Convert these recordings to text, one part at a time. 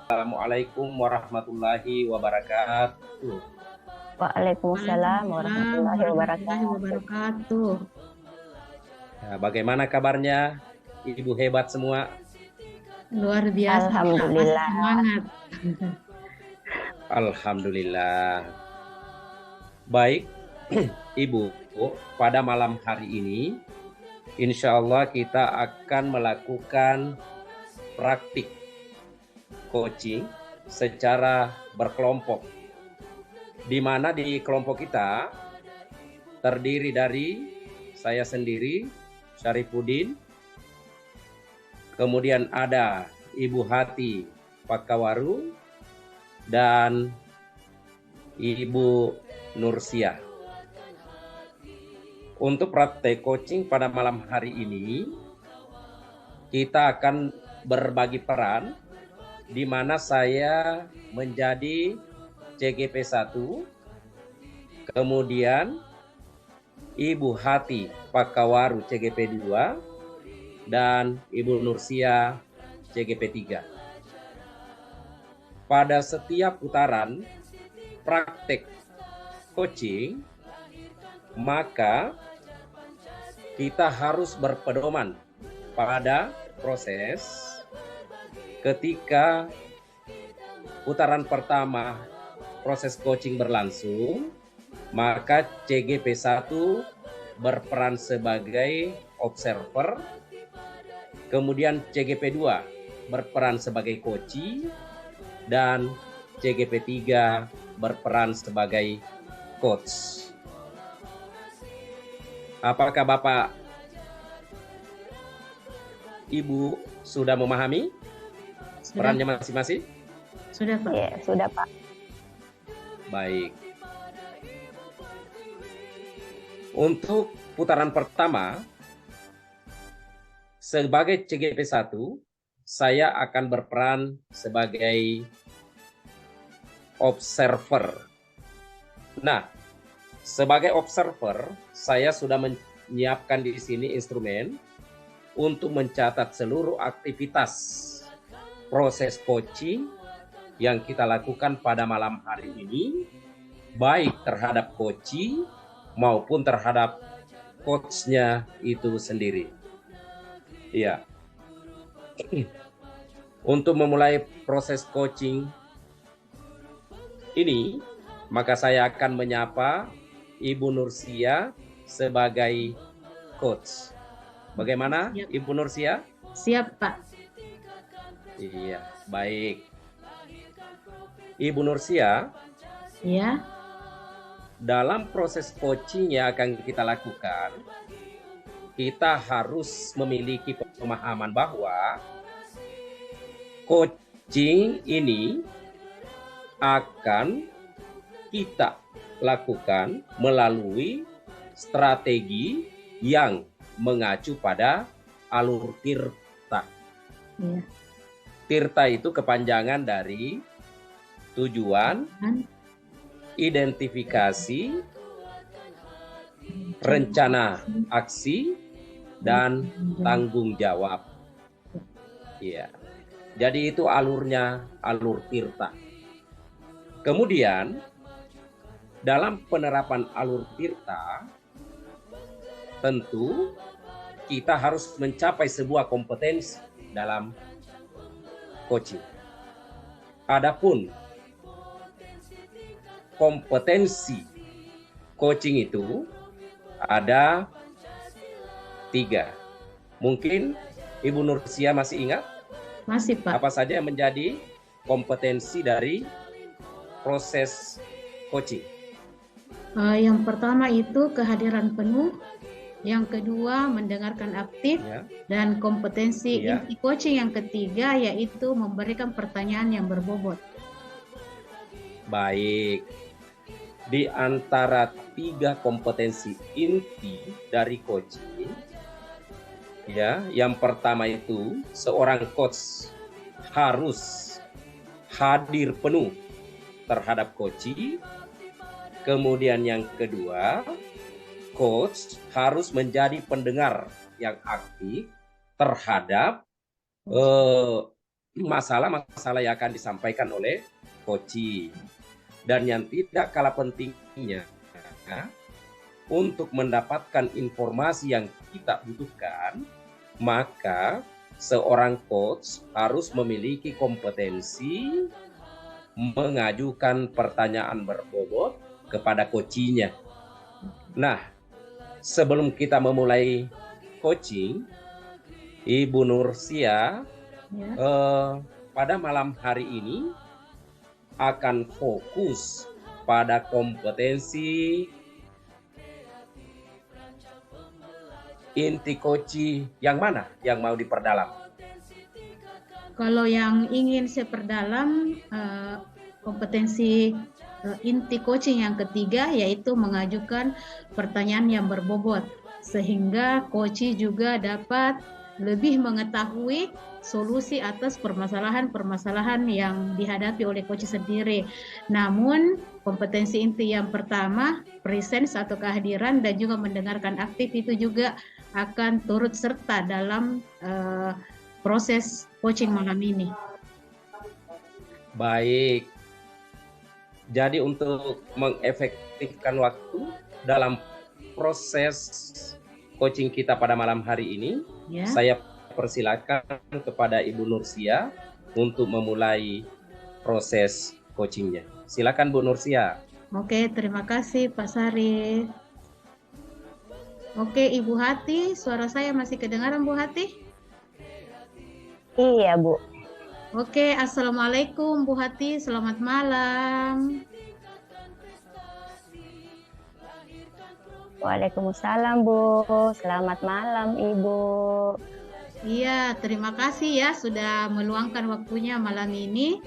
Assalamualaikum warahmatullahi wabarakatuh. Waalaikumsalam Waalaikumsalam warahmatullahi warahmatullahi wabarakatuh. wabarakatuh. Ya, bagaimana kabarnya, Ibu hebat semua? Luar biasa, Pak. Masih Alhamdulillah. semangat. Alhamdulillah. Baik, Ibu, pada malam hari ini, insya Allah kita akan melakukan praktik coaching secara berkelompok, di mana di kelompok kita terdiri dari saya sendiri, Syarifuddin, kemudian ada Ibu Hati Pakawaru, dan Ibu Nursia. Untuk praktek coaching pada malam hari ini, kita akan berbagi peran, di mana saya menjadi CGP 1, kemudian Ibu Hati Pakawaru CGP 2, dan Ibu Nursia CGP 3. Pada setiap putaran praktek coaching, maka kita harus berpedoman pada proses ketika putaran pertama proses coaching berlangsung, maka CGP 1 berperan sebagai observer, kemudian CGP 2 berperan sebagai coach, dan CGP 3 berperan sebagai coach. Apakah Bapak Ibu sudah memahami Sudah, perannya masing-masing? sudah, Pak. Ya, sudah Pak. Baik. Untuk putaran pertama, sebagai CGP 1, saya akan berperan sebagai observer. Nah, sebagai observer, saya sudah menyiapkan di sini instrumen untuk mencatat seluruh aktivitas proses coaching yang kita lakukan pada malam hari ini, baik terhadap coaching maupun terhadap coachnya itu sendiri. Iya. Untuk memulai proses coaching ini, maka saya akan menyapa Ibu Nursia sebagai coach. Bagaimana, Siap. Ibu Nursia? Siap, Pak. Iya, baik. Ibu Nursia, Ya, dalam proses coaching yang akan kita lakukan, kita harus memiliki pemahaman bahwa coaching ini akan kita lakukan melalui strategi yang mengacu pada alur tirta. ya. Tirta itu kepanjangan dari tujuan, Dan identifikasi, rencana aksi, dan tanggung jawab. Iya. Jadi itu alurnya, alur tirta. Kemudian dalam penerapan alur tirta, tentu kita harus mencapai sebuah kompetensi dalam coaching. Adapun kompetensi coaching itu ada 3. Mungkin Ibu Nursia masih ingat masih, Pak. apa saja yang menjadi kompetensi dari proses coaching? Yang pertama itu kehadiran penuh. Yang kedua, mendengarkan aktif. Ya. Dan kompetensi Iya. inti coaching yang ketiga yaitu memberikan pertanyaan yang berbobot. Baik. Di antara 3 kompetensi inti dari coaching, ya, yang pertama itu seorang coach harus hadir penuh terhadap coaching. Kemudian yang kedua, coach harus menjadi pendengar yang aktif terhadap masalah-masalah yang akan disampaikan oleh coaching. Dan yang tidak kalah pentingnya, untuk mendapatkan informasi yang kita butuhkan, maka seorang coach harus memiliki kompetensi mengajukan pertanyaan berbobot kepada coachingnya. Nah, sebelum kita memulai coaching, Ibu Nursia Ya. pada malam hari ini akan fokus pada kompetensi inti coaching yang mana yang mau diperdalam? Kalau yang ingin saya perdalam kompetensi inti coaching yang ketiga, yaitu mengajukan pertanyaan yang berbobot, sehingga coach juga dapat lebih mengetahui solusi atas permasalahan-permasalahan yang dihadapi oleh coach sendiri. Namun kompetensi inti yang pertama, presence atau kehadiran dan juga mendengarkan aktif, itu juga akan turut serta dalam proses coaching malam ini. Baik. Jadi untuk mengefektifkan waktu dalam proses coaching kita pada malam hari ini, Ya. saya persilakan kepada Ibu Nursia untuk memulai proses coachingnya. Silakan Bu Nursia. Oke, terima kasih Pak Sari. Oke, Ibu Hati, suara saya masih kedengaran Bu Hati? Iya, Bu. Oke, Assalamualaikum Bu Hati, selamat malam. Waalaikumsalam, Bu. Selamat malam, Ibu. Iya, terima kasih ya sudah meluangkan waktunya malam ini.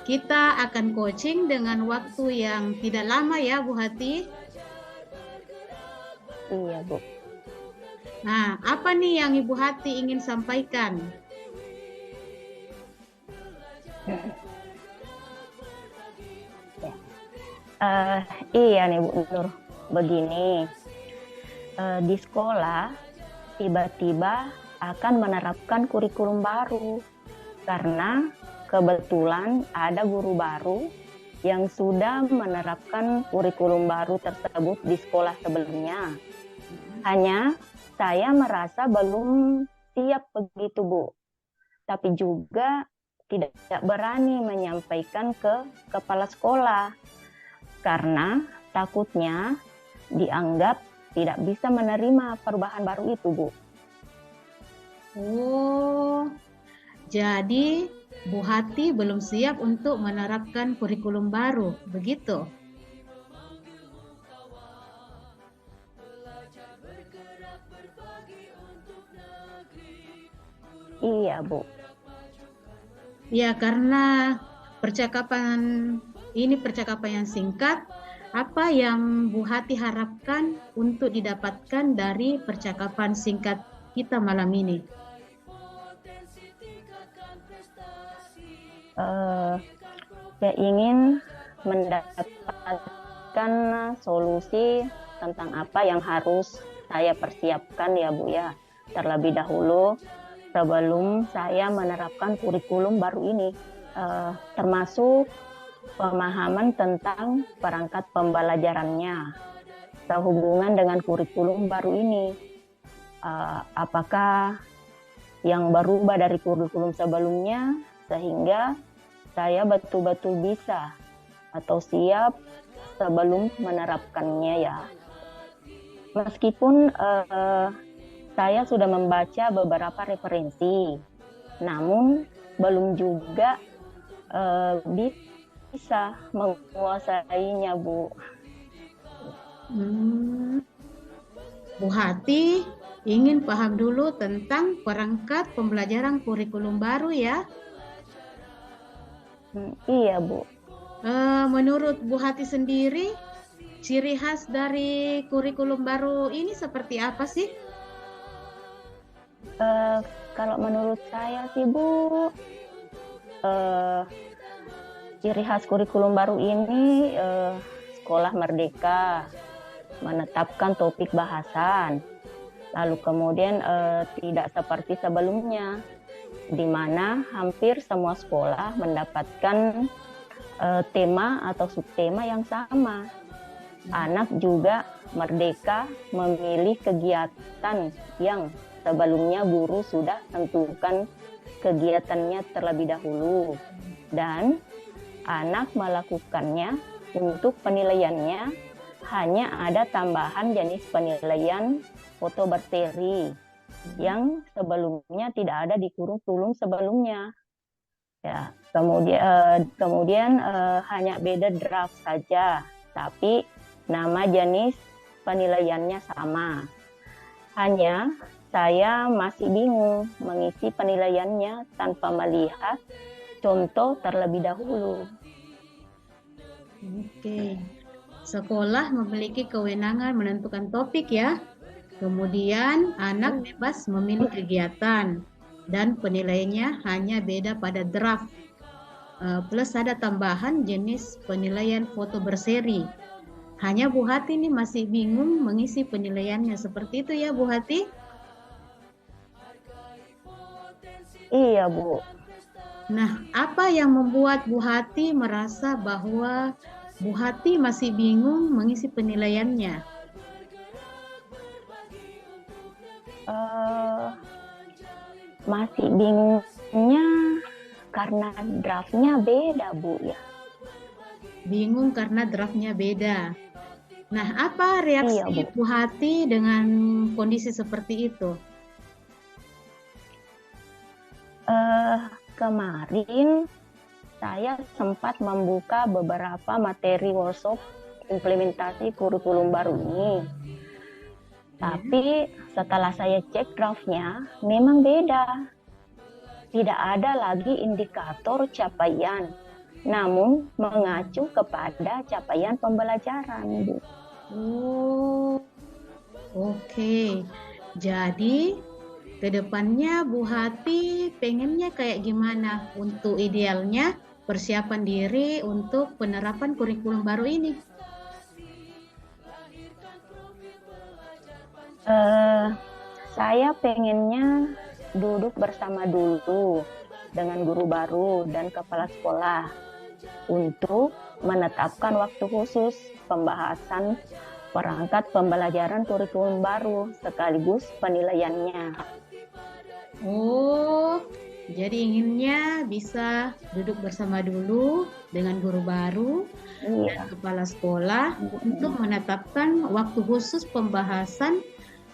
Kita akan coaching dengan waktu yang tidak lama ya Bu Hati. Iya, Bu. Nah, apa nih yang Ibu Hati ingin sampaikan? Iya nih, Bu Nur. Begini, di sekolah tiba-tiba akan menerapkan kurikulum baru karena kebetulan ada guru baru yang sudah menerapkan kurikulum baru tersebut di sekolah sebelumnya. Hanya saya merasa belum siap begitu, Bu. Tapi juga tidak berani menyampaikan ke kepala sekolah karena takutnya dianggap tidak bisa menerima perubahan baru itu, Bu. Oh, jadi Bu Hati belum siap untuk menerapkan kurikulum baru, begitu? Iya, Bu. Ya, karena percakapan yang singkat, apa yang Bu Hati harapkan untuk didapatkan dari percakapan singkat kita malam ini? Saya ingin mendapatkan solusi tentang apa yang harus saya persiapkan ya, Bu ya, terlebih dahulu sebelum saya menerapkan kurikulum baru ini, termasuk pemahaman tentang perangkat pembelajarannya sehubungan dengan kurikulum baru ini. Apakah yang berubah dari kurikulum sebelumnya sehingga saya betul-betul bisa atau siap sebelum menerapkannya ya. Meskipun saya sudah membaca beberapa referensi, namun belum juga bisa menguasainya, Bu. Bu Hati ingin paham dulu tentang perangkat pembelajaran kurikulum baru ya. Iya, Bu. Menurut Bu Hati sendiri, ciri khas dari kurikulum baru ini seperti apa sih? Kalau menurut saya sih, Bu, ciri khas kurikulum baru ini sekolah merdeka, menetapkan topik bahasan, lalu kemudian tidak seperti sebelumnya, di mana hampir semua sekolah mendapatkan tema atau subtema yang sama. Anak juga merdeka memilih kegiatan yang sebelumnya guru sudah tentukan kegiatannya terlebih dahulu, dan anak melakukannya. Untuk penilaiannya hanya ada tambahan jenis penilaian foto berseri yang sebelumnya tidak ada di kurikulum sebelumnya. Ya, kemudian hanya beda draft saja, tapi nama jenis penilaiannya sama. Hanya saya masih bingung mengisi penilaiannya tanpa melihat contoh terlebih dahulu. Oke. Sekolah memiliki kewenangan menentukan topik ya. Kemudian anak bebas memilih kegiatan dan penilaiannya hanya beda pada draft. Plus ada tambahan jenis penilaian foto berseri. Hanya Bu Hati ini masih bingung mengisi penilaiannya. Seperti itu ya Bu Hati? Iya Bu. Nah, apa yang membuat Bu Hati merasa bahwa Bu Hati masih bingung mengisi penilaiannya? Masih bingungnya karena draftnya beda Bu ya. Bingung karena draftnya beda. Nah, apa reaksi Iya, Bu Hati dengan kondisi seperti itu? Kemarin saya sempat membuka beberapa materi workshop implementasi kurikulum baru ini. Tapi setelah saya cek draftnya, memang beda. Tidak ada lagi indikator capaian, namun mengacu kepada capaian pembelajaran, Bu. Oh, oke. Jadi kedepannya Bu Hati pengennya kayak gimana untuk idealnya persiapan diri untuk penerapan kurikulum baru ini? Saya pengennya duduk bersama dulu dengan guru baru dan kepala sekolah untuk menetapkan waktu khusus pembahasan perangkat pembelajaran kurikulum baru sekaligus penilaiannya. Oh, jadi inginnya bisa duduk bersama dulu dengan guru baru dan kepala sekolah untuk menetapkan waktu khusus pembahasan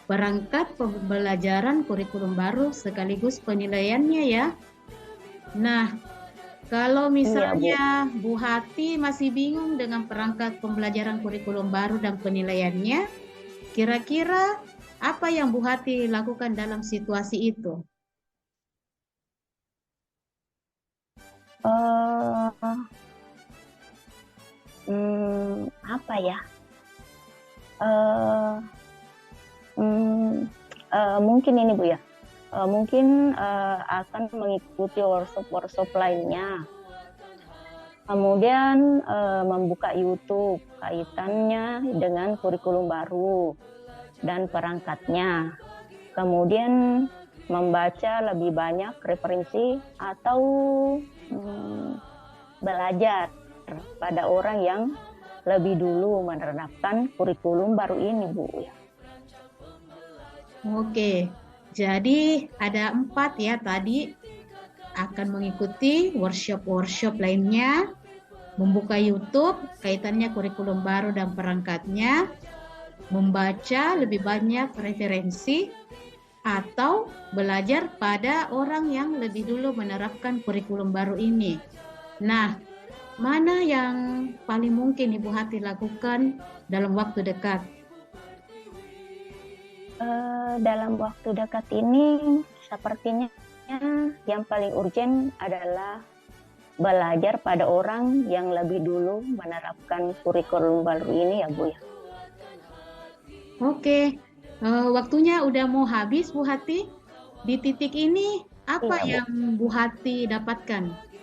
perangkat pembelajaran kurikulum baru sekaligus penilaiannya ya. Nah, kalau misalnya Bu Hati masih bingung dengan perangkat pembelajaran kurikulum baru dan penilaiannya, kira-kira apa yang Bu Hati lakukan dalam situasi itu? Apa ya? Mungkin ini Bu ya. Mungkin akan mengikuti workshop lainnya. Kemudian membuka YouTube kaitannya dengan kurikulum baru dan perangkatnya. Kemudian membaca lebih banyak referensi atau belajar pada orang yang lebih dulu menerapkan kurikulum baru ini, Bu. Oke, jadi ada 4 ya tadi, akan mengikuti workshop lainnya, membuka YouTube kaitannya kurikulum baru dan perangkatnya, membaca lebih banyak referensi, atau belajar pada orang yang lebih dulu menerapkan kurikulum baru ini. Nah, mana yang paling mungkin Ibu Hati lakukan dalam waktu dekat? Dalam waktu dekat ini sepertinya yang paling urgent adalah belajar pada orang yang lebih dulu menerapkan kurikulum baru ini ya Bu ya. Oke, waktunya udah mau habis Bu Hati. Di titik ini apa Iya, yang Bu Hati dapatkan?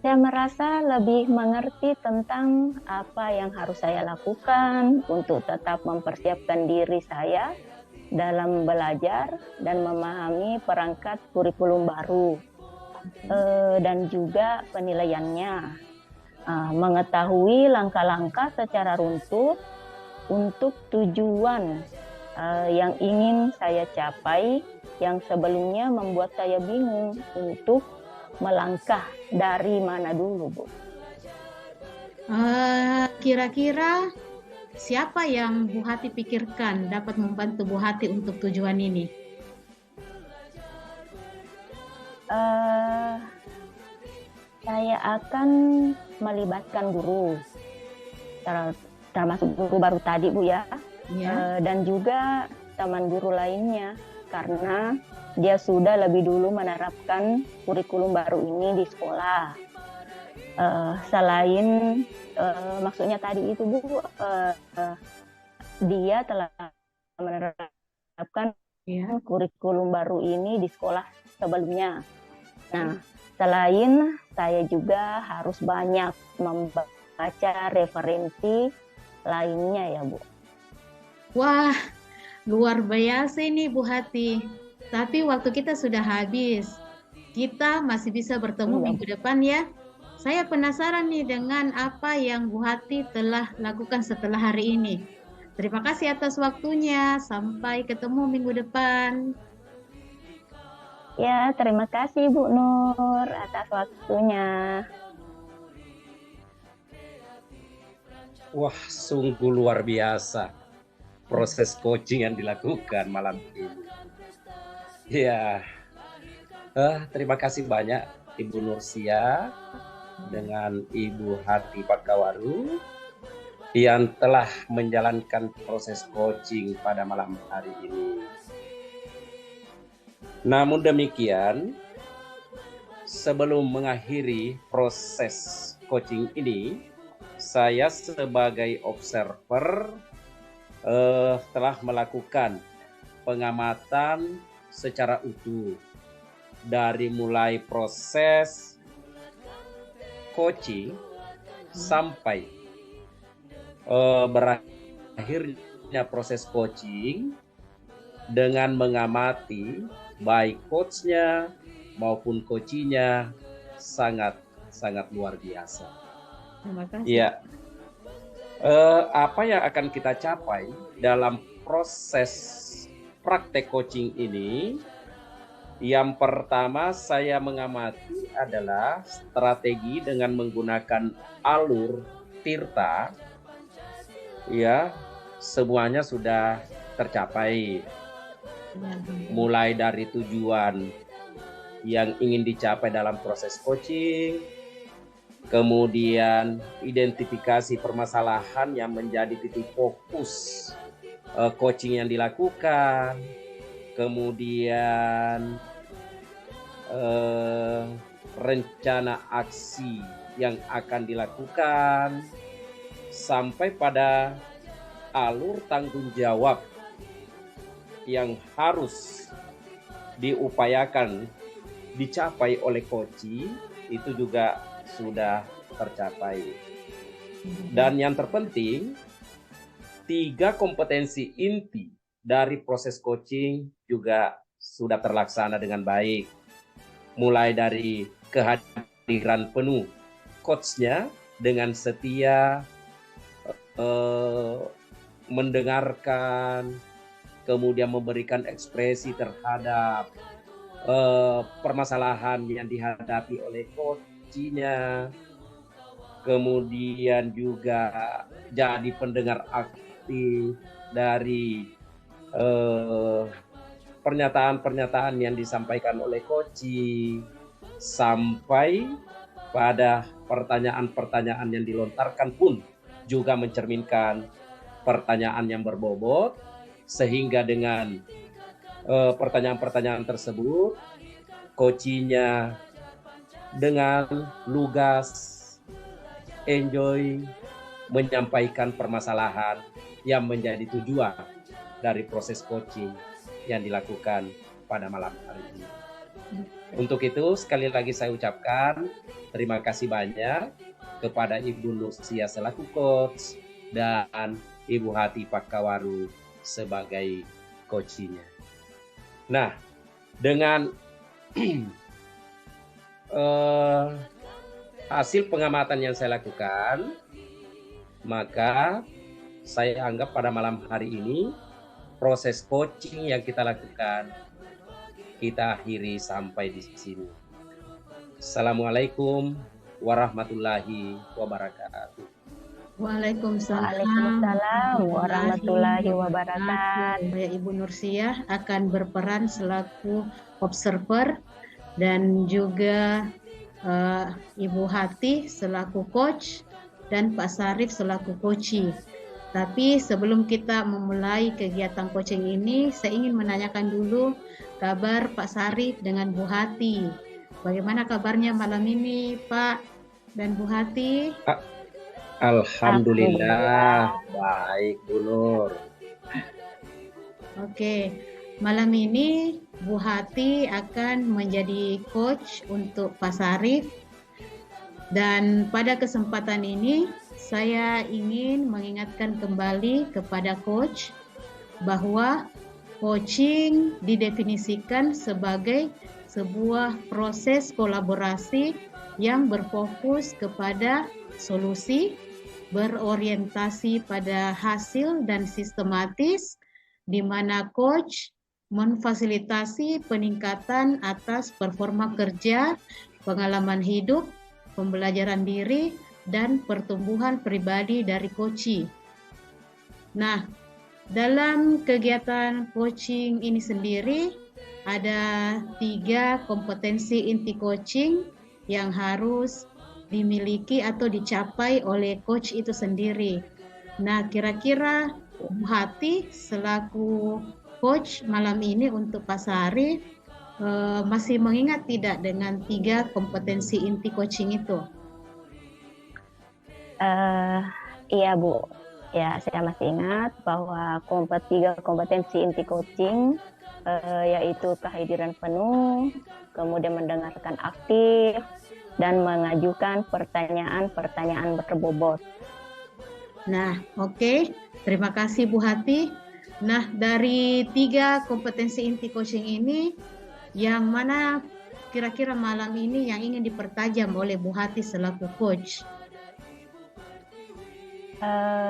Saya merasa lebih mengerti tentang apa yang harus saya lakukan untuk tetap mempersiapkan diri saya dalam belajar dan memahami perangkat kurikulum baru dan juga penilaiannya, mengetahui langkah-langkah secara runtut untuk tujuan yang ingin saya capai yang sebelumnya membuat saya bingung untuk melangkah dari mana dulu, Bu. Kira-kira siapa yang Bu Hati pikirkan dapat membantu Bu Hati untuk tujuan ini? Saya akan melibatkan guru, termasuk guru baru tadi, Bu ya. Dan juga teman guru lainnya, karena dia sudah lebih dulu menerapkan kurikulum baru ini di sekolah. Selain maksudnya tadi itu, Bu, dia telah menerapkan kurikulum baru ini di sekolah sebelumnya. Nah, selain saya juga harus banyak membaca referensi lainnya ya, Bu. Wah, luar biasa ini Bu Hati. Tapi waktu kita sudah habis. Kita masih bisa bertemu minggu depan ya. Saya penasaran nih dengan apa yang Bu Hati telah lakukan setelah hari ini. Terima kasih atas waktunya. Sampai ketemu minggu depan. Ya, terima kasih Bu Nur atas waktunya. Wah, sungguh luar biasa proses coaching yang dilakukan malam ini. Ya, terima kasih banyak Ibu Nursia dengan Ibu Hati Pakawaru yang telah menjalankan proses coaching pada malam hari ini. Namun demikian, sebelum mengakhiri proses coaching ini, saya sebagai observer telah melakukan pengamatan secara utuh dari mulai proses coaching sampai berakhirnya proses coaching dengan mengamati baik coachnya maupun coachinya sangat luar biasa. Terima kasih. Ya. Apa yang akan kita capai dalam proses praktek coaching ini? Yang pertama saya mengamati adalah strategi dengan menggunakan alur tirta. Ya, semuanya sudah tercapai. Mulai dari tujuan yang ingin dicapai dalam proses coaching, kemudian identifikasi permasalahan yang menjadi titik fokus coaching yang dilakukan, kemudian rencana aksi yang akan dilakukan, sampai pada alur tanggung jawab yang harus diupayakan dicapai oleh coaching itu juga sudah tercapai. Dan yang terpenting, 3 kompetensi inti dari proses coaching juga sudah terlaksana dengan baik. Mulai dari kehadiran penuh coachnya dengan setia mendengarkan, kemudian memberikan ekspresi terhadap permasalahan yang dihadapi oleh coachnya, kemudian juga jadi pendengar aktif dari pernyataan-pernyataan yang disampaikan oleh coaching, sampai pada pertanyaan-pertanyaan yang dilontarkan pun juga mencerminkan pertanyaan yang berbobot, sehingga dengan pertanyaan-pertanyaan tersebut coachingnya dengan lugas, enjoy menyampaikan permasalahan yang menjadi tujuan dari proses coaching yang dilakukan pada malam hari ini. Untuk itu sekali lagi saya ucapkan terima kasih banyak kepada Ibu Nursia selaku coach dan Ibu Hati Pakawaru sebagai coachingnya. Nah, dengan hasil pengamatan yang saya lakukan, maka saya anggap pada malam hari ini proses coaching yang kita lakukan kita akhiri sampai di sini. Assalamualaikum warahmatullahi wabarakatuh. Waalaikumsalam warahmatullahi wabarakatuh. Ya, Ibu Nursiah akan berperan selaku observer dan juga Ibu Hati selaku coach dan Pak Sarif selaku coachee. Tapi sebelum kita memulai kegiatan coaching ini, saya ingin menanyakan dulu kabar Pak Sarif dengan Bu Hati. Bagaimana kabarnya malam ini, Pak dan Bu Hati? Alhamdulillah, baik Bu Nur. Oke, malam ini Bu Hati akan menjadi coach untuk Pak Sarif. Dan pada kesempatan ini saya ingin mengingatkan kembali kepada coach bahwa coaching didefinisikan sebagai sebuah proses kolaborasi yang berfokus kepada solusi, berorientasi pada hasil dan sistematis, di mana coach memfasilitasi peningkatan atas performa kerja, pengalaman hidup, pembelajaran diri, dan pertumbuhan pribadi dari coachee. Nah, dalam kegiatan coaching ini sendiri, ada 3 kompetensi inti coaching yang harus dimiliki atau dicapai oleh coach itu sendiri. Nah, kira-kira Bu Hati selaku coach malam ini untuk Pak Sarif masih mengingat tidak dengan 3 kompetensi inti coaching itu? Iya Bu, ya saya masih ingat bahwa 3 kompetensi inti coaching yaitu kehadiran penuh, kemudian mendengarkan aktif, dan mengajukan pertanyaan-pertanyaan berbobot. Nah, oke. Terima kasih Bu Hati. Nah, dari 3 kompetensi inti coaching ini, yang mana kira-kira malam ini yang ingin dipertajam oleh Bu Hati selaku coach?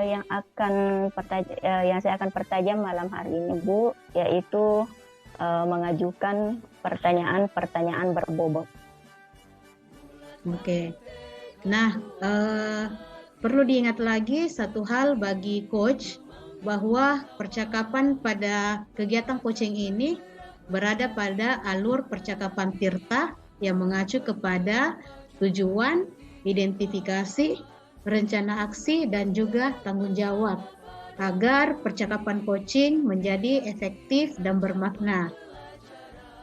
Yang saya akan pertajam malam hari ini Bu, yaitu mengajukan pertanyaan-pertanyaan berbobot. Oke. Nah, perlu diingat lagi satu hal bagi coach, bahwa percakapan pada kegiatan coaching ini berada pada alur percakapan tirta yang mengacu kepada tujuan, identifikasi, rencana aksi, dan juga tanggung jawab, agar percakapan coaching menjadi efektif dan bermakna.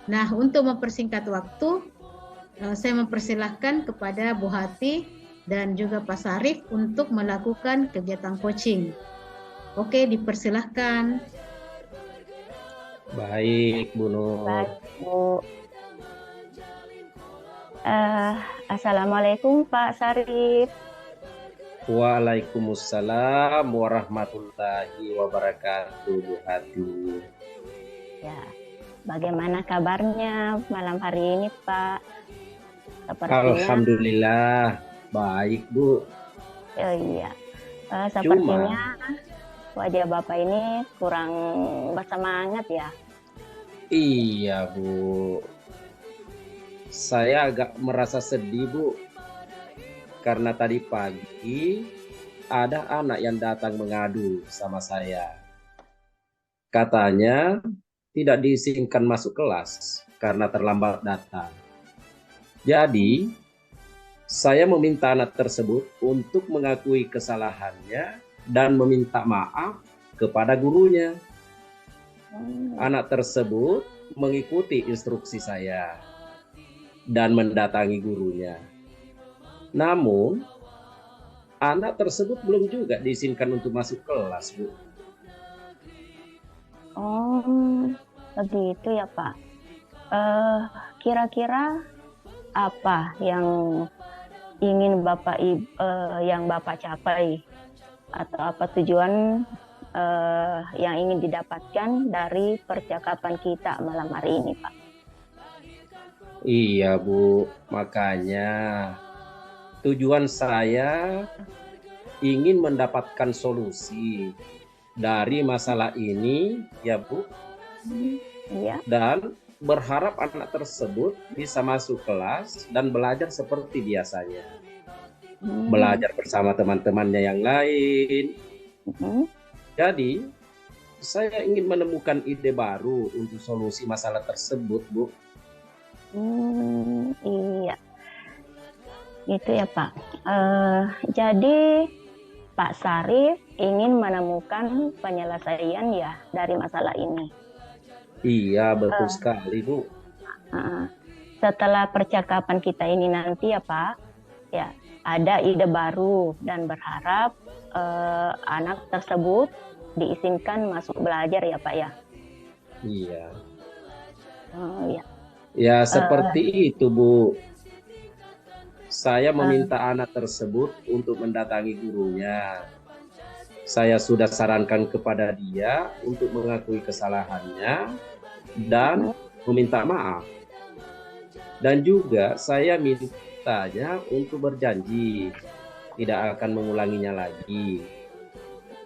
Nah, untuk mempersingkat waktu, saya mempersilahkan kepada Bu Hati dan juga Pak Sarif untuk melakukan kegiatan coaching. Oke, dipersilahkan. Baik, Bu Nur. Baik, Bu. Assalamualaikum Pak Sarif. Waalaikumsalam warahmatullahi wabarakatuh, Bu Hati. Ya, bagaimana kabarnya malam hari ini, Pak? Sepertinya, alhamdulillah, baik, Bu. Oh iya, sepertinya wajah Bapak ini kurang bersemangat ya. Iya, Bu. Saya agak merasa sedih, Bu. Karena tadi pagi ada anak yang datang mengadu sama saya. Katanya tidak diizinkan masuk kelas karena terlambat datang. Jadi, saya meminta anak tersebut untuk mengakui kesalahannya dan meminta maaf kepada gurunya. Anak tersebut mengikuti instruksi saya dan mendatangi gurunya. Namun, anak tersebut belum juga diizinkan untuk masuk kelas, Bu. Oh, begitu ya, Pak. Kira-kira apa yang ingin Bapak capai, atau apa tujuan yang ingin didapatkan dari percakapan kita malam hari ini, Pak? Iya, Bu. Makanya tujuan saya ingin mendapatkan solusi dari masalah ini, ya Bu. Iya. Dan berharap anak tersebut bisa masuk kelas dan belajar seperti biasanya. Belajar bersama teman-temannya yang lain. Jadi, saya ingin menemukan ide baru untuk solusi masalah tersebut, Bu. Iya, itu ya Pak. Jadi Pak Syarif ingin menemukan penyelesaian ya dari masalah ini. Iya, betul sekali, Bu. Setelah percakapan kita ini nanti ya Pak, ya ada ide baru dan berharap anak tersebut diizinkan masuk belajar ya Pak ya. Iya. Ya. Ya, seperti itu, Bu. Saya meminta anak tersebut untuk mendatangi gurunya. Saya sudah sarankan kepada dia untuk mengakui kesalahannya dan meminta maaf. Dan juga saya mintanya untuk berjanji tidak akan mengulanginya lagi.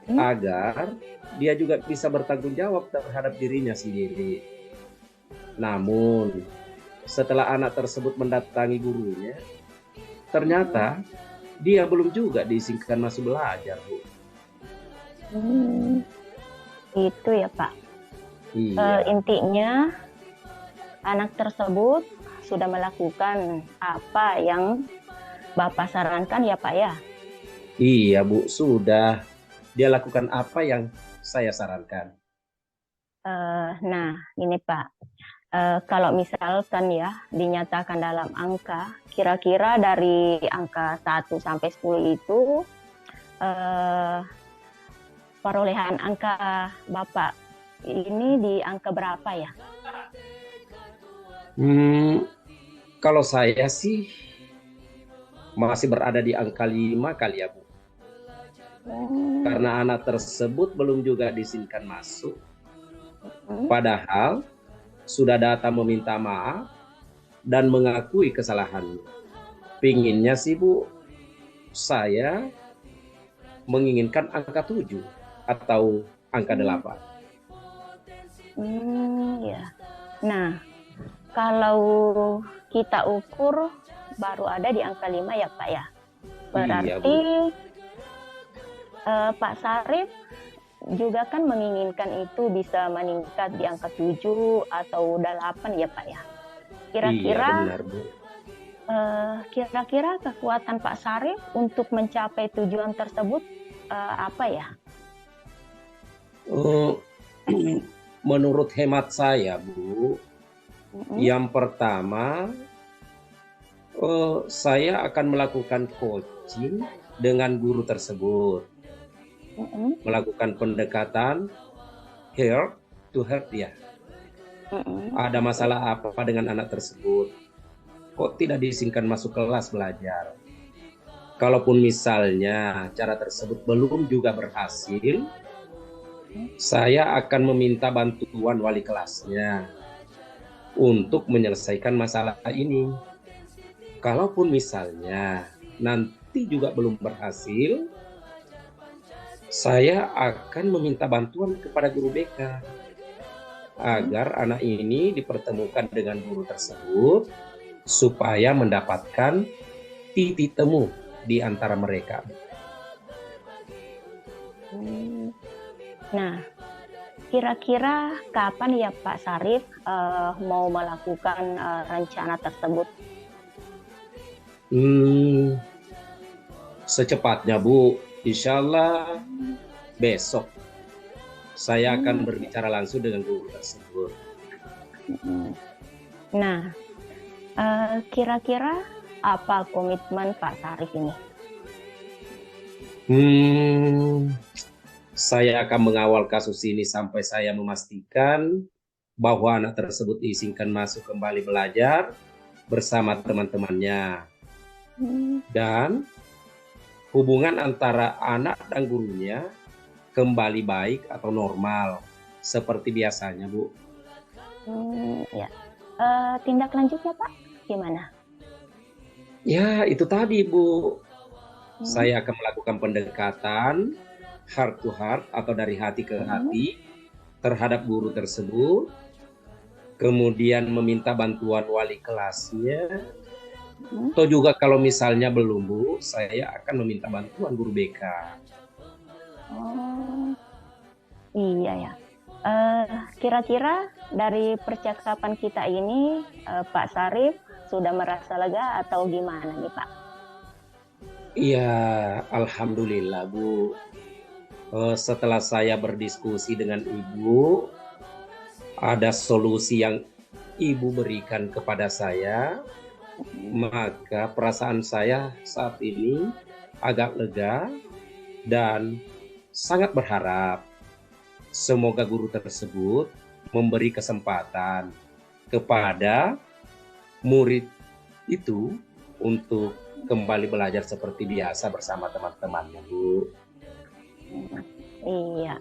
Agar dia juga bisa bertanggung jawab terhadap dirinya sendiri. Namun, setelah anak tersebut mendatangi gurunya, ternyata dia belum juga diizinkan masuk belajar, Bu. Itu ya Pak. Iya. Intinya anak tersebut sudah melakukan apa yang Bapak sarankan ya Pak ya? Iya, Bu, sudah. Dia lakukan apa yang saya sarankan. Nah, ini Pak. Kalau misalkan ya dinyatakan dalam angka, kira-kira dari angka 1 sampai 10 itu perolehan angka Bapak ini di angka berapa ya? Kalau saya sih masih berada di angka 5 kali ya, Bu. Karena anak tersebut belum juga diizinkan masuk. Padahal sudah datang meminta maaf dan mengakui kesalahannya. Pinginnya sih, Bu, saya menginginkan angka 7 atau angka 8. Ya. Nah, kalau kita ukur baru ada di angka 5 ya Pak ya. Berarti Pak Syarif juga kan menginginkan itu bisa meningkat di angka 7 atau 8 ya Pak ya. Kira-kira iya, benar, Bu. Kira-kira kekuatan Pak Syarif untuk mencapai tujuan tersebut apa ya? Menurut hemat saya, Bu, yang pertama saya akan melakukan coaching dengan guru tersebut. Melakukan pendekatan heart to heart ya. Ada masalah apa dengan anak tersebut? Kok tidak diizinkan masuk kelas belajar? Kalaupun misalnya cara tersebut belum juga berhasil, saya akan meminta bantuan wali kelasnya untuk menyelesaikan masalah ini. Kalaupun misalnya nanti juga belum berhasil, saya akan meminta bantuan kepada guru BK agar anak ini dipertemukan dengan guru tersebut supaya mendapatkan titik temu di antara mereka. Nah, kira-kira kapan ya Pak Syarif mau melakukan rencana tersebut? Secepatnya, Bu. Insya Allah besok saya akan berbicara langsung dengan guru tersebut. Nah, kira-kira apa komitmen Pak Syarif ini? Saya akan mengawal kasus ini sampai saya memastikan bahwa anak tersebut diizinkan masuk kembali belajar bersama teman-temannya. Dan hubungan antara anak dan gurunya kembali baik atau normal seperti biasanya, Bu. Ya. Tindak lanjutnya Pak, gimana? Ya, itu tadi, Bu. Saya akan melakukan pendekatan heart to heart atau dari hati ke hati terhadap guru tersebut. Kemudian meminta bantuan wali kelasnya. Atau juga kalau misalnya belum, Bu, saya akan meminta bantuan guru BK. Oh, iya ya. Kira-kira dari percakapan kita ini, Pak Sarif sudah merasa lega atau gimana nih Pak? Iya, alhamdulillah, Bu. Setelah saya berdiskusi dengan Ibu, ada solusi yang Ibu berikan kepada saya, maka perasaan saya saat ini agak lega dan sangat berharap semoga guru tersebut memberi kesempatan kepada murid itu untuk kembali belajar seperti biasa bersama teman-temannya, Bu. Iya.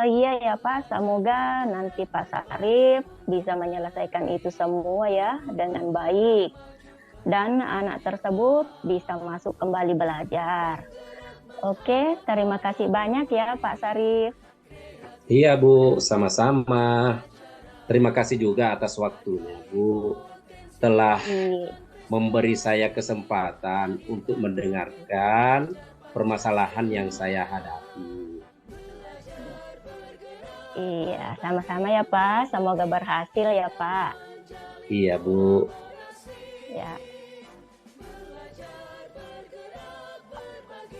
Iya ya Pak, semoga nanti Pak Sarif bisa menyelesaikan itu semua ya dengan baik. Dan anak tersebut bisa masuk kembali belajar. Oke, terima kasih banyak ya Pak Sarif. Iya, Bu, sama-sama. Terima kasih juga atas waktunya, Bu. Telah memberi saya kesempatan untuk mendengarkan permasalahan yang saya hadapi. Iya, sama-sama ya Pak. Semoga berhasil ya Pak. Iya, Bu. Ya.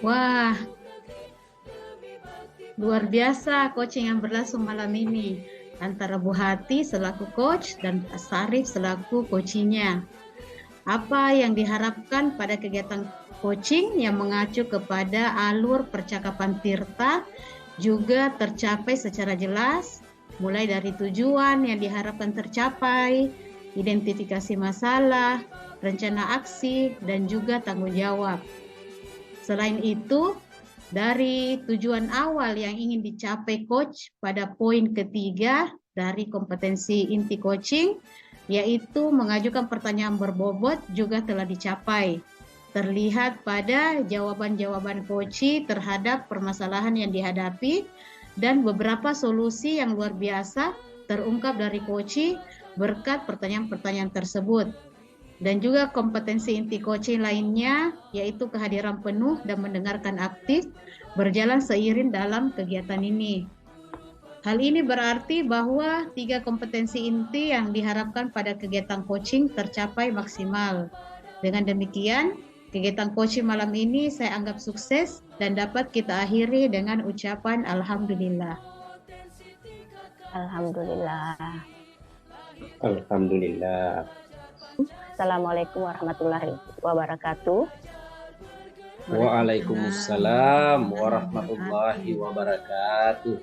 Wah, luar biasa coaching yang berlangsung malam ini antara Bu Hati selaku coach dan Pak Sarif selaku coachingnya. Apa yang diharapkan pada kegiatan coaching yang mengacu kepada alur percakapan Tirta juga tercapai secara jelas, mulai dari tujuan yang diharapkan tercapai, identifikasi masalah, rencana aksi, dan juga tanggung jawab. Selain itu, dari tujuan awal yang ingin dicapai coach pada poin ketiga dari kompetensi inti coaching, yaitu mengajukan pertanyaan berbobot juga telah dicapai. Terlihat pada jawaban-jawaban coach terhadap permasalahan yang dihadapi dan beberapa solusi yang luar biasa terungkap dari coach berkat pertanyaan-pertanyaan tersebut. Dan juga kompetensi inti coaching lainnya, yaitu kehadiran penuh dan mendengarkan aktif, berjalan seiring dalam kegiatan ini. Hal ini berarti bahwa 3 kompetensi inti yang diharapkan pada kegiatan coaching tercapai maksimal. Dengan demikian, kegiatan coaching malam ini saya anggap sukses dan dapat kita akhiri dengan ucapan Alhamdulillah. Alhamdulillah. Alhamdulillah. Assalamualaikum warahmatullahi wabarakatuh. Waalaikumsalam warahmatullahi wabarakatuh.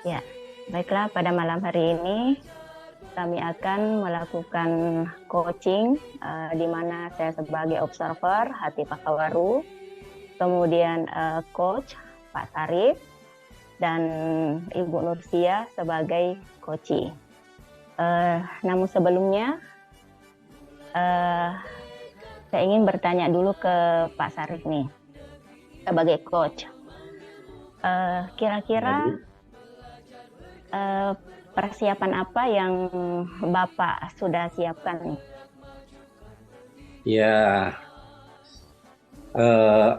Ya, baiklah, pada malam hari ini kami akan melakukan coaching di mana saya sebagai observer Hati Pakawaru, kemudian coach Pak Sarif, dan Ibu Nursia sebagai coaching. Namun sebelumnya saya ingin bertanya dulu ke Pak Sarif nih, sebagai coach. Kira-kira persiapan apa yang Bapak sudah siapkan nih? Ya,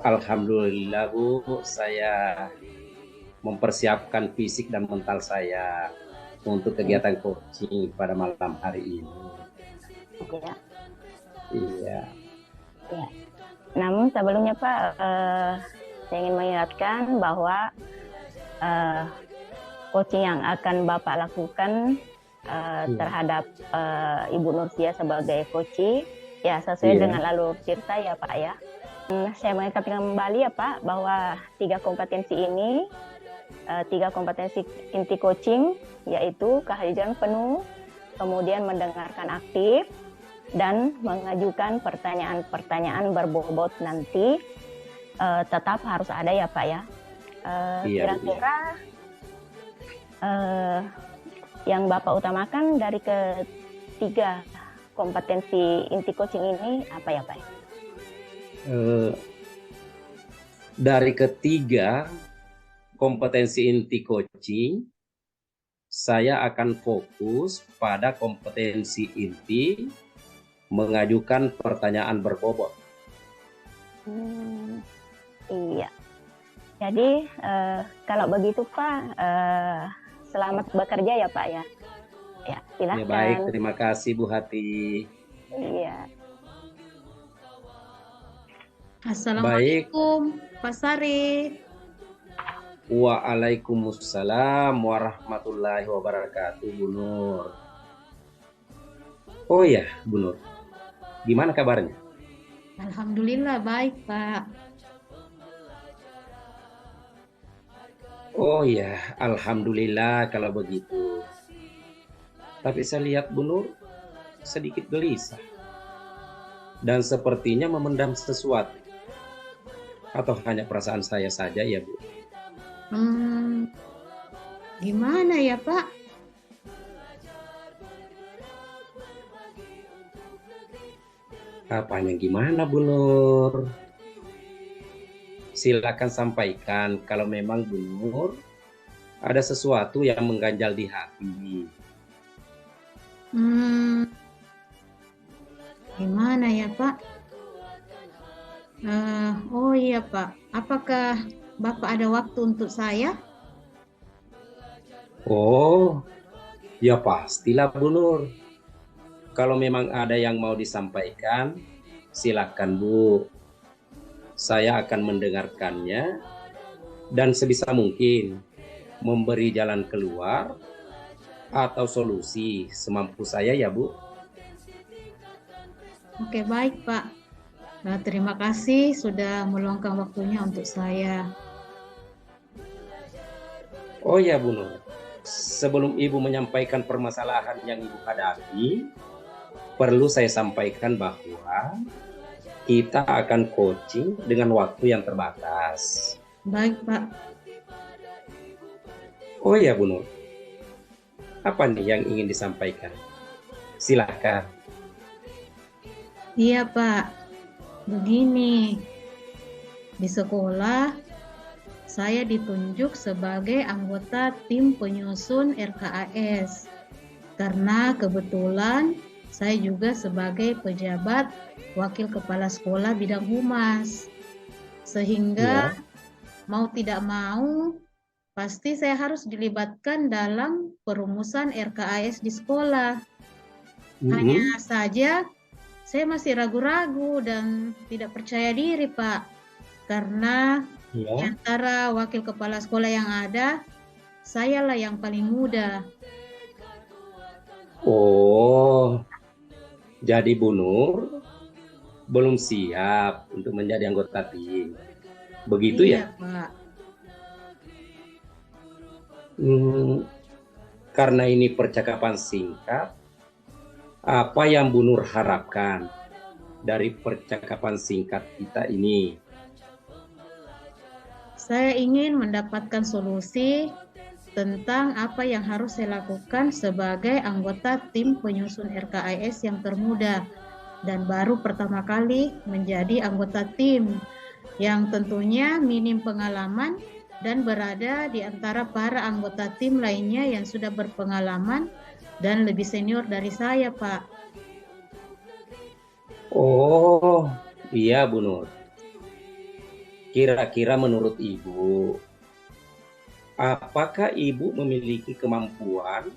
alhamdulillah Bu, saya mempersiapkan fisik dan mental saya untuk kegiatan coaching pada malam hari ini. Ya. Iya. Ya. Namun sebelumnya Pak, saya ingin mengingatkan bahwa coaching yang akan Bapak lakukan terhadap Ibu Nursia sebagai coaching, ya sesuai dengan alur Tirta ya Pak ya. Saya mengingatkan kembali ya Pak bahwa 3 kompetensi ini, 3 kompetensi inti coaching, yaitu kehadiran penuh, kemudian mendengarkan aktif, dan mengajukan pertanyaan-pertanyaan berbobot nanti tetap harus ada ya Pak ya. Iya, Bu, ya. Kira-kira yang Bapak utamakan dari ketiga kompetensi inti coaching ini apa ya Pak? Eh, dari ketiga kompetensi inti coaching, saya akan fokus pada kompetensi inti mengajukan pertanyaan berbobot. Iya. Jadi kalau begitu Pak, selamat bekerja ya Pak ya. Ya, silakan. Ya, baik, terima kasih Bu Hati. Iya. Assalamualaikum, Pak Sari. Waalaikumsalam warahmatullahi wabarakatuh, Bu Nur. Oh ya, Bu Nur, gimana kabarnya? Alhamdulillah baik, Pak. Oh ya, alhamdulillah kalau begitu. Tapi saya lihat Bu Nur sedikit gelisah dan sepertinya memendam sesuatu. Atau hanya perasaan saya saja ya, Bu? Gimana ya, Pak? Apanya gimana, Bu Nur? Silakan sampaikan kalau memang Bu Nur ada sesuatu yang mengganjal di hati. Gimana ya Pak? Oh iya Pak, apakah Bapak ada waktu untuk saya? Oh, ya pastilah Bu Nur. Kalau memang ada yang mau disampaikan, silakan Bu. Saya akan mendengarkannya dan sebisa mungkin memberi jalan keluar atau solusi semampu saya ya Bu. Oke baik Pak. Nah, terima kasih sudah meluangkan waktunya untuk saya. Oh ya Bu Nur, sebelum Ibu menyampaikan permasalahan yang Ibu hadapi, perlu saya sampaikan bahwa kita akan coaching dengan waktu yang terbatas. Baik Pak. Oh ya Bu Nur, apa nih yang ingin disampaikan? Silakan. Iya Pak, begini, di sekolah saya ditunjuk sebagai anggota tim penyusun RKAS karena kebetulan saya juga sebagai pejabat wakil kepala sekolah bidang humas, sehingga mau tidak mau pasti saya harus dilibatkan dalam perumusan RKAS di sekolah. Hanya saja saya masih ragu-ragu dan tidak percaya diri Pak, karena di antara wakil kepala sekolah yang ada, sayalah yang paling muda. Oh, jadi Bu Nur belum siap untuk menjadi anggota tim. Begitu iya, ya? Pak. Karena ini percakapan singkat, apa yang Bu Nur harapkan dari percakapan singkat kita ini? Saya ingin mendapatkan solusi tentang apa yang harus saya lakukan sebagai anggota tim penyusun RKAS yang termuda dan baru pertama kali menjadi anggota tim yang tentunya minim pengalaman dan berada di antara para anggota tim lainnya yang sudah berpengalaman dan lebih senior dari saya, Pak. Oh, iya Bu Nur. Kira-kira menurut Ibu, apakah Ibu memiliki kemampuan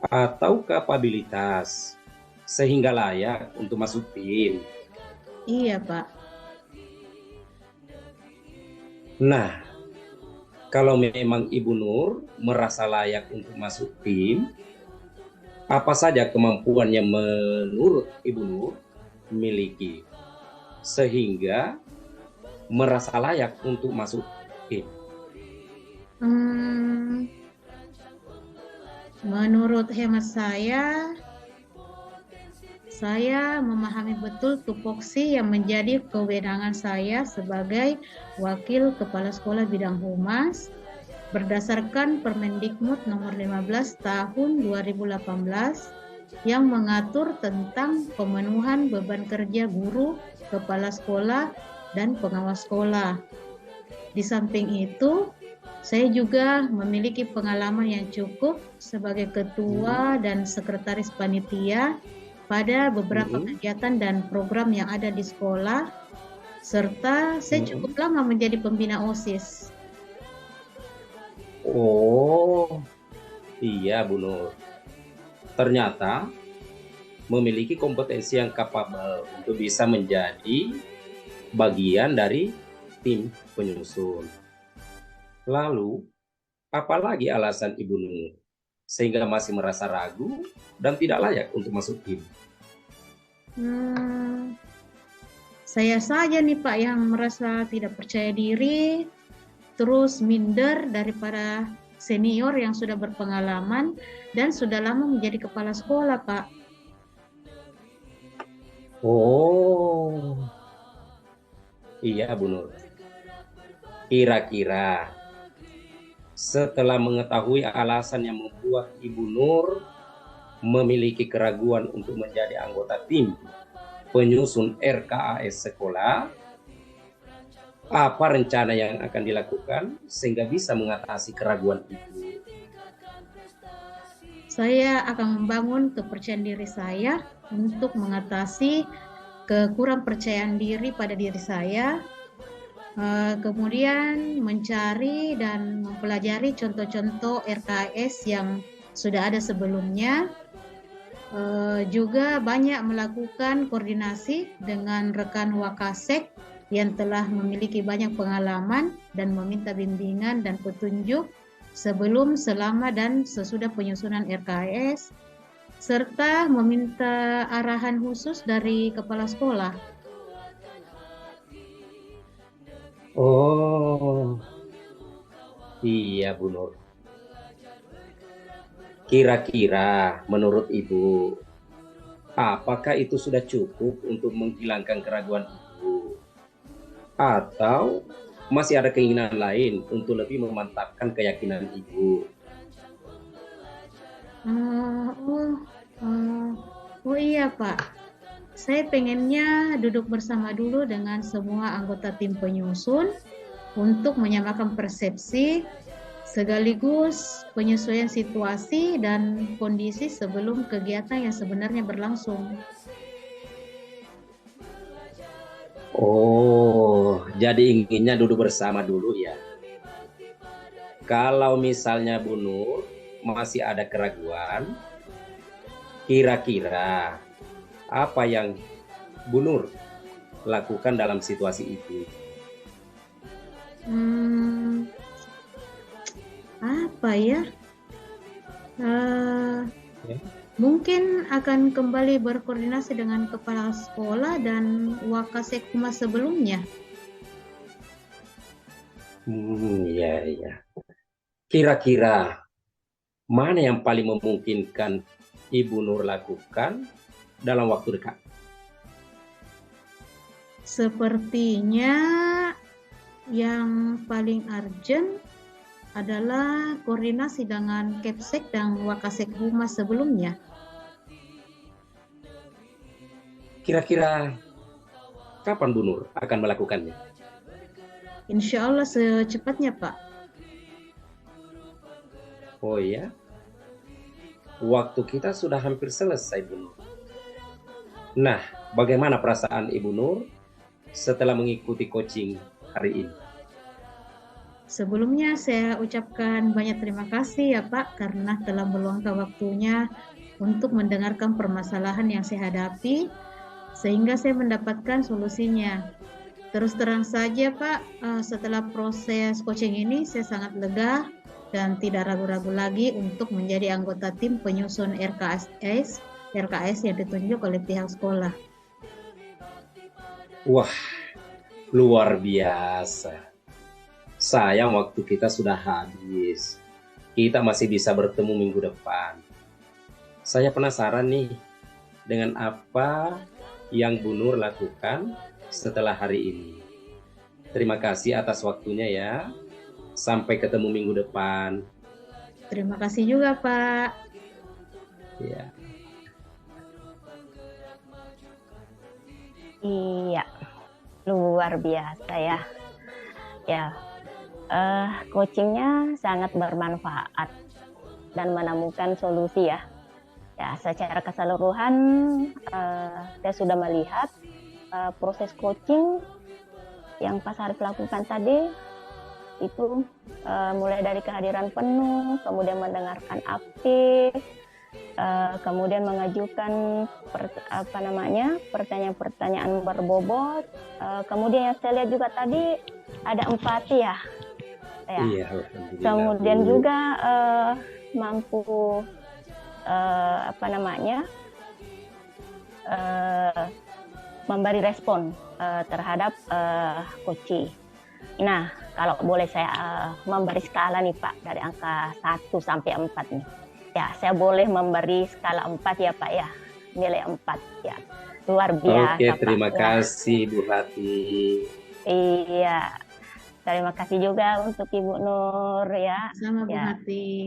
atau kapabilitas sehingga layak untuk masuk tim? Iya, Pak. Nah, kalau memang Ibu Nur merasa layak untuk masuk tim, apa saja kemampuan yang menurut Ibu Nur miliki sehingga merasa layak untuk masuk tim? Menurut hemat saya memahami betul tupoksi yang menjadi kewenangan saya sebagai Wakil Kepala Sekolah Bidang Humas berdasarkan Permendikbud nomor 15 tahun 2018 yang mengatur tentang pemenuhan beban kerja guru, kepala sekolah, dan pengawas sekolah. Di samping itu, saya juga memiliki pengalaman yang cukup sebagai ketua dan sekretaris panitia pada beberapa kegiatan dan program yang ada di sekolah, serta saya cukup lama menjadi pembina OSIS. Oh, iya Bu Nur. Ternyata memiliki kompetensi yang kapabel untuk bisa menjadi bagian dari tim penyusun. Lalu, apalagi alasan Ibu Nur sehingga masih merasa ragu dan tidak layak untuk masuk tim? Saya saja nih Pak yang merasa tidak percaya diri, terus minder daripada senior yang sudah berpengalaman dan sudah lama menjadi kepala sekolah, Pak. Oh, iya Bu Nur. Kira-kira setelah mengetahui alasan yang membuat Ibu Nur memiliki keraguan untuk menjadi anggota tim penyusun RKAS sekolah, apa rencana yang akan dilakukan sehingga bisa mengatasi keraguan itu? Saya akan membangun kepercayaan diri saya untuk mengatasi kekurang percayaan diri pada diri saya, kemudian mencari dan mempelajari contoh-contoh RKS yang sudah ada sebelumnya, juga banyak melakukan koordinasi dengan rekan Wakasek yang telah memiliki banyak pengalaman dan meminta bimbingan dan petunjuk sebelum, selama, dan sesudah penyusunan RKS, serta meminta arahan khusus dari kepala sekolah. Oh, iya Bu Nur. Kira-kira menurut Ibu, apakah itu sudah cukup untuk menghilangkan keraguan Ibu? Atau masih ada keinginan lain untuk lebih memantapkan keyakinan Ibu? Oh iya Pak, saya pengennya duduk bersama dulu dengan semua anggota tim penyusun untuk menyamakan persepsi sekaligus penyesuaian situasi dan kondisi sebelum kegiatan yang sebenarnya berlangsung. Oh, jadi inginnya duduk bersama dulu ya. Kalau misalnya Bu Nur masih ada keraguan, kira-kira apa yang Bu Nur lakukan dalam situasi itu? Apa ya? Mungkin akan kembali berkoordinasi dengan kepala sekolah dan Wakasek Humas sebelumnya. Iya. Kira-kira mana yang paling memungkinkan Ibu Nur lakukan dalam waktu dekat? Sepertinya yang paling urgent adalah koordinasi dengan Kepsek dan Wakasek Humas sebelumnya. Kira-kira kapan Bu Nur akan melakukannya? Insya Allah secepatnya, Pak. Oh ya, waktu kita sudah hampir selesai Bu Nur. Nah, bagaimana perasaan Ibu Nur setelah mengikuti coaching hari ini? Sebelumnya saya ucapkan banyak terima kasih ya Pak karena telah meluangkan waktunya untuk mendengarkan permasalahan yang saya hadapi sehingga saya mendapatkan solusinya. Terus terang saja Pak, setelah proses coaching ini saya sangat lega dan tidak ragu-ragu lagi untuk menjadi anggota tim penyusun RKS yang ditunjuk oleh pihak sekolah. Wah, luar biasa. Sayang waktu kita sudah habis. Kita masih bisa bertemu minggu depan. Saya penasaran nih, dengan apa yang Bu Nur lakukan setelah hari ini. Terima kasih atas waktunya ya. Sampai ketemu minggu depan. Terima kasih juga, Pak. Ya. Iya, luar biasa ya. Ya, coachingnya sangat bermanfaat dan menemukan solusi ya. Ya, secara keseluruhan saya sudah melihat proses coaching yang Pak Sarif lakukan tadi itu mulai dari kehadiran penuh, kemudian mendengarkan aktif, kemudian mengajukan pertanyaan-pertanyaan berbobot, kemudian yang saya lihat juga tadi ada empati ya. Iya, kemudian Bu. juga mampu memberi respon terhadap coaching. Nah, kalau boleh saya memberi skala nih Pak, dari angka 1 sampai 4 nih. Ya, saya boleh memberi skala 4 ya Pak ya, nilai 4 ya. Luar biasa. Oke, terima Pak, kasih Bu Hati. Iya, terima kasih juga untuk Ibu Nur ya. Sama Bu Ya. Hati.